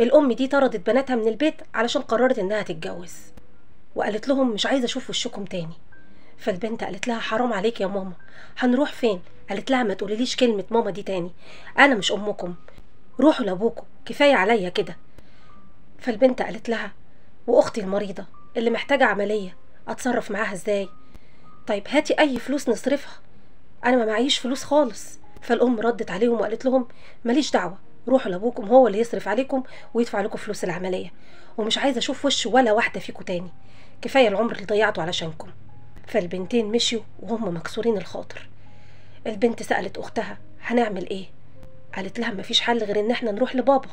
الام دي طردت بناتها من البيت علشان قررت انها تتجوز، وقالت لهم مش عايزه اشوف وشكم تاني. فالبنت قالت لها حرام عليك يا ماما، هنروح فين؟ قالت لها ما تقوليليش كلمه ماما دي تاني، انا مش امكم، روحوا لابوكم، كفايه عليا كده. فالبنت قالت لها واختي المريضه اللي محتاجه عمليه اتصرف معاها ازاي؟ طيب هاتي اي فلوس نصرفها، انا ما معيش فلوس خالص. فالام ردت عليهم وقالت لهم ماليش دعوه، روحوا لابوكم هو اللي يصرف عليكم ويدفع لكم فلوس العمليه، ومش عايزه اشوف وش ولا واحده فيكم تاني، كفايه العمر اللي ضيعته علشانكم. فالبنتين مشيوا وهم مكسورين الخاطر. البنت سالت اختها هنعمل ايه؟ قالت لها مفيش حل غير ان احنا نروح لبابا.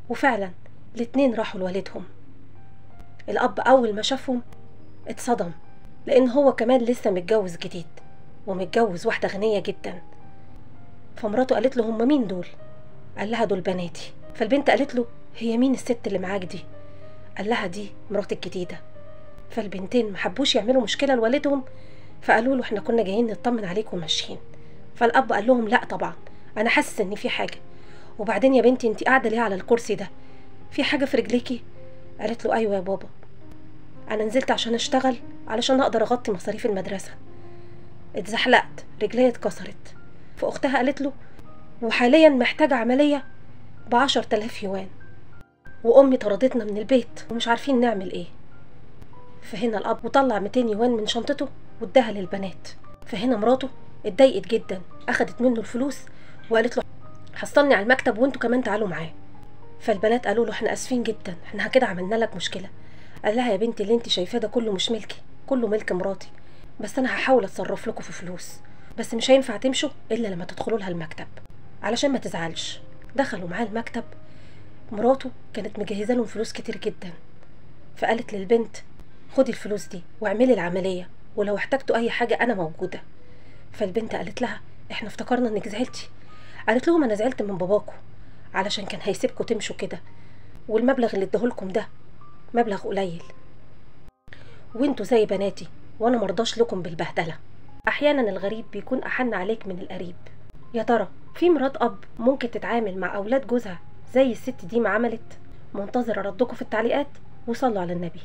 وفعلا الاتنين راحوا لوالدهم. الاب اول ما شافهم اتصدم، لان هو كمان لسه متجوز جديد ومتجوز واحده غنيه جدا. فمراته قالت له هم مين دول؟ قال لها دول بناتي. فالبنت قالت له هي مين الست اللي معاك دي؟ قال لها دي مرات الجديده. فالبنتين محبوش يعملوا مشكله لوالدهم، فقالوا له احنا كنا جايين نطمن عليك وماشيين. فالاب قال لهم لا طبعا، انا حاسس ان في حاجه. وبعدين يا بنتي انت قاعده ليه على الكرسي ده؟ في حاجه في رجليكي؟ قالت له ايوه يا بابا، انا نزلت عشان اشتغل علشان اقدر اغطي مصاريف المدرسه، اتزحلقت رجليا اتكسرت. فاختها قالت له وحاليا محتاجه عمليه ب10,000 يوان، وامي طردتنا من البيت ومش عارفين نعمل ايه. فهنا الاب وطلع 200 يوان من شنطته واداها للبنات. فهنا مراته اتضايقت جدا، اخدت منه الفلوس وقالت له حصلني على المكتب وانتوا كمان تعالوا معاه. فالبنات قالوا له احنا اسفين جدا، احنا كده عملنا لك مشكله. قال لها يا بنتي اللي انت شايفاه ده كله مش ملكي، كله ملك مراتي، بس انا هحاول اتصرف لكم في فلوس، بس مش هينفع تمشوا الا لما تدخلوا لها المكتب علشان ما تزعلش. دخلوا معاه المكتب، مراته كانت مجهزه لهم فلوس كتير جدا. فقالت للبنت خدي الفلوس دي واعملي العمليه، ولو احتجتوا اي حاجه انا موجوده. فالبنت قالت لها احنا افتكرنا انك زعلتي. قالت لهم انا زعلت من باباكم علشان كان هيسيبكم تمشوا كده، والمبلغ اللي اداهولكم ده مبلغ قليل، وانتوا زي بناتي وانا مرضاش لكم بالبهدله. احيانا الغريب بيكون احن عليك من القريب. يا ترى في مرات اب ممكن تتعامل مع اولاد جوزها زي الست دي ما عملت؟ منتظره ردكم في التعليقات، وصلوا على النبي.